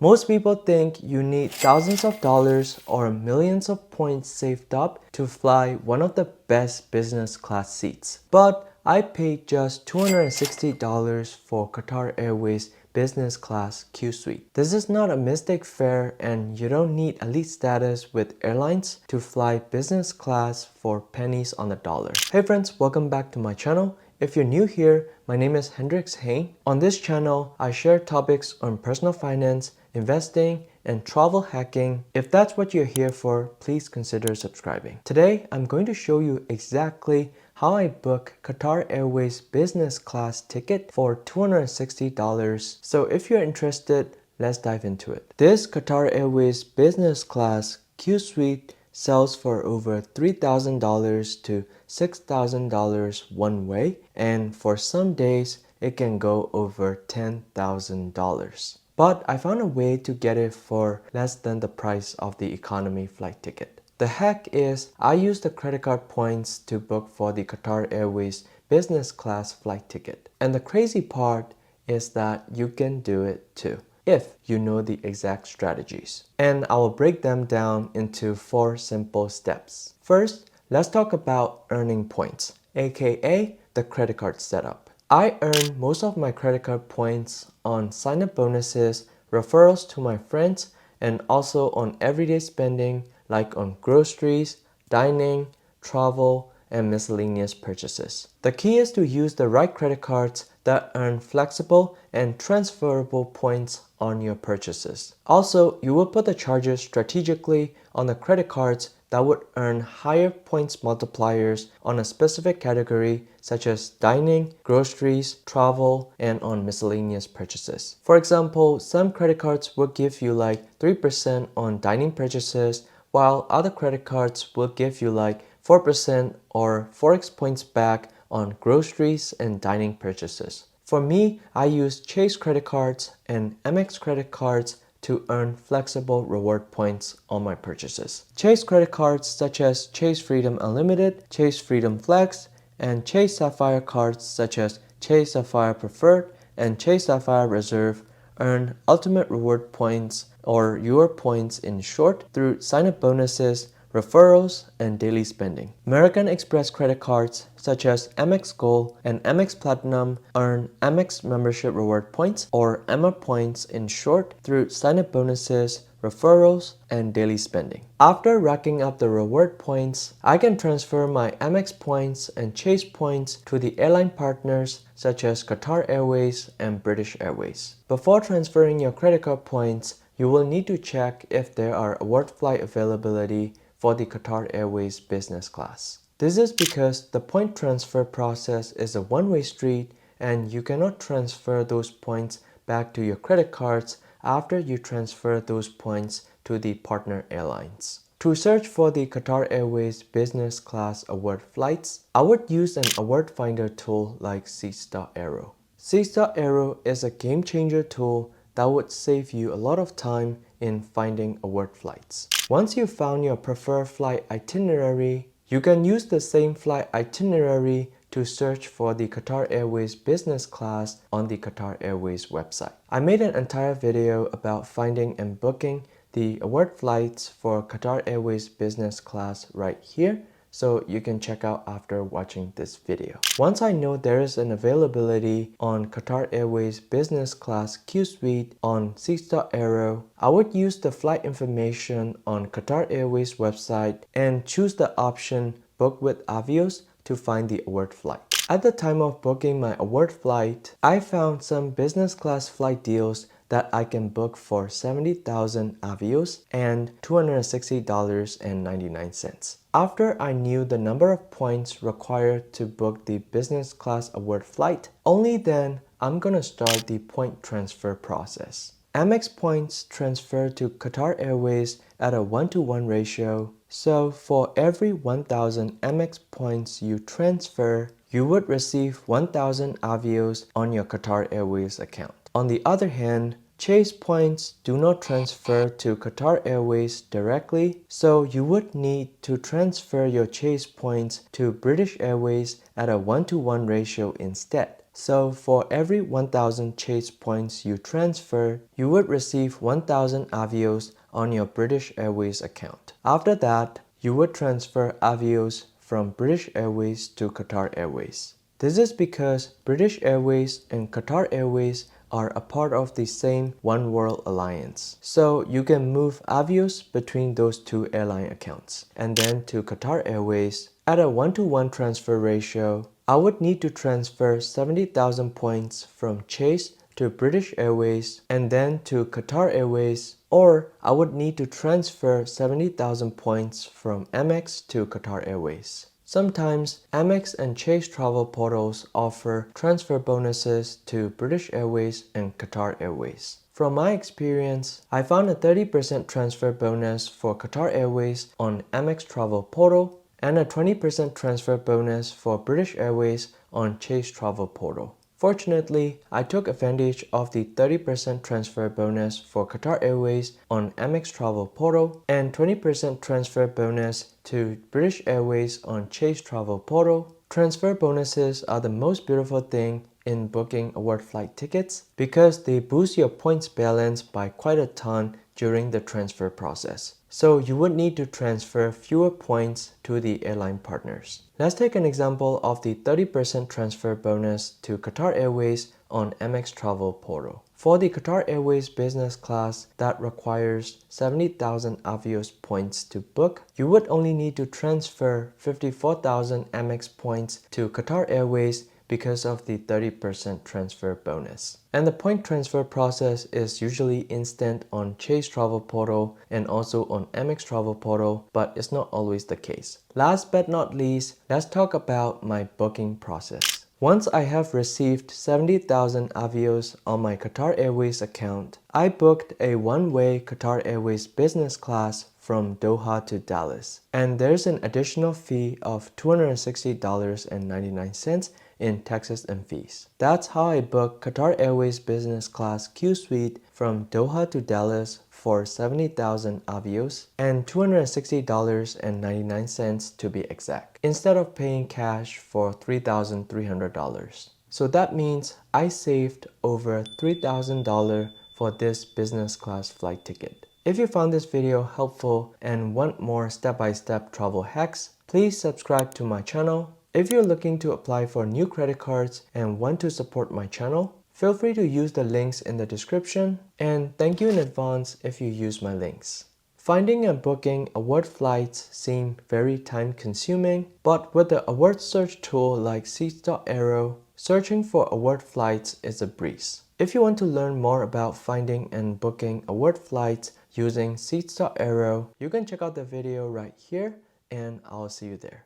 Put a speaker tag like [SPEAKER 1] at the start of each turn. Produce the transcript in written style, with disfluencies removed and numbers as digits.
[SPEAKER 1] Most people think you need thousands of dollars or millions of points saved up to fly one of the best business class seats. But I paid just $260 for Qatar Airways Business Class Qsuite. This is not a mistake fare, and you don't need elite status with airlines to fly business class for pennies on the dollar. Hey friends, welcome back to my channel. If you're new here, my name is Hendrix Hein. On this channel, I share topics on personal finance, investing, and travel hacking. If that's what you're here for, please consider subscribing. Today, I'm going to show you exactly how I book Qatar Airways business class ticket for $260. So if you're interested, let's dive into it. This Qatar Airways business class Qsuite sells for over $3,000 to $6,000 one way, and for some days it can go over $10,000. But I found a way to get it for less than the price of the economy flight ticket. The hack is I use the credit card points to book for the Qatar Airways business class flight ticket. And the crazy part is that you can do it too, if you know the exact strategies. And I will break them down into 4 simple steps. First, let's talk about earning points, aka the credit card setup. I earn most of my credit card points on sign-up bonuses, referrals to my friends, and also on everyday spending like on groceries, dining, travel, and miscellaneous purchases. The key is to use the right credit cards that earn flexible and transferable points on your purchases. Also, you will put the charges strategically on the credit cards that would earn higher points multipliers on a specific category such as dining, groceries, travel, and on miscellaneous purchases. For example, some credit cards will give you like 3% on dining purchases, while other credit cards will give you like 4% or Forex points back on groceries and dining purchases. For me, I use Chase credit cards and Amex credit cards to earn flexible reward points on my purchases. Chase credit cards such as Chase Freedom Unlimited, Chase Freedom Flex, and Chase Sapphire cards such as Chase Sapphire Preferred and Chase Sapphire Reserve earn ultimate reward points, or your points in short, through sign-up bonuses, referrals, and daily spending. American Express credit cards such as Amex Gold and Amex Platinum earn Amex membership reward points, or AMA points in short, through sign-up bonuses, referrals, and daily spending. After racking up the reward points, I can transfer my Amex points and Chase points to the airline partners such as Qatar Airways and British Airways. Before transferring your credit card points, you will need to check if there are award flight availability for the Qatar Airways business class. This is because the point transfer process is a one-way street, and you cannot transfer those points back to your credit cards after you transfer those points to the partner airlines. To search for the Qatar Airways business class award flights, I would use an award finder tool like Seats.Aero. Seats.Aero is a game changer tool that would save you a lot of time in finding award flights. Once you've found your preferred flight itinerary, you can use the same flight itinerary to search for the Qatar Airways business class on the Qatar Airways website. I made an entire video about finding and booking the award flights for Qatar Airways business class right here, so you can check out after watching this video. Once I know there is an availability on Qatar Airways business class Qsuite on Seats.Aero, I would use the flight information on Qatar Airways website and choose the option Book with Avios to find the award flight. At the time of booking my award flight, I found some business class flight deals that I can book for 70,000 Avios and $260.99. After I knew the number of points required to book the business class award flight, only then I'm gonna start the point transfer process. Amex points transfer to Qatar Airways at a 1-to-1 ratio, so for every 1,000 Amex points you transfer, you would receive 1,000 Avios on your Qatar Airways account. On the other hand, Chase points do not transfer to Qatar Airways directly, so you would need to transfer your Chase points to British Airways at a 1-to-1 ratio instead. So for every 1,000 Chase points you transfer, you would receive 1,000 Avios on your British Airways account. After that, you would transfer Avios from British Airways to Qatar Airways. This is because British Airways and Qatar Airways are a part of the same One World Alliance. So you can move Avios between those two airline accounts. And then to Qatar Airways, at a 1-to-1 transfer ratio, I would need to transfer 70,000 points from Chase to British Airways and then to Qatar Airways, or I would need to transfer 70,000 points from Amex to Qatar Airways. Sometimes Amex and Chase travel portals offer transfer bonuses to British Airways and Qatar Airways. From my experience, I found a 30% transfer bonus for Qatar Airways on Amex Travel portal and a 20% transfer bonus for British Airways on Chase Travel portal. Fortunately, I took advantage of the 30% transfer bonus for Qatar Airways on Amex Travel portal and 20% transfer bonus to British Airways on Chase Travel portal. Transfer bonuses are the most beautiful thing in booking award flight tickets because they boost your points balance by quite a ton during the transfer process. So you would need to transfer fewer points to the airline partners. Let's take an example of the 30% transfer bonus to Qatar Airways on Amex Travel portal. For the Qatar Airways Business class that requires 70,000 Avios points to book, you would only need to transfer 54,000 Amex points to Qatar Airways because of the 30% transfer bonus. And the point transfer process is usually instant on Chase Travel portal and also on Amex Travel portal, but it's not always the case. Last but not least, let's talk about my booking process. Once I have received 70,000 Avios on my Qatar Airways account, I booked a one-way Qatar Airways business class from Doha to Dallas. And there's an additional fee of $260.99 in taxes and fees. That's how I booked Qatar Airways Business Class Qsuite from Doha to Dallas for 70,000 Avios and $260.99 to be exact, instead of paying cash for $3,300. So that means I saved over $3,000 for this business class flight ticket. If you found this video helpful and want more step-by-step travel hacks, please subscribe to my channel. If you're looking to apply for new credit cards and want to support my channel, feel free to use the links in the description, and thank you in advance if you use my links. Finding and booking award flights seem very time-consuming, but with the award search tool like Seats.Aero, searching for award flights is a breeze. If you want to learn more about finding and booking award flights using Seats.Aero, you can check out the video right here, and I'll see you there.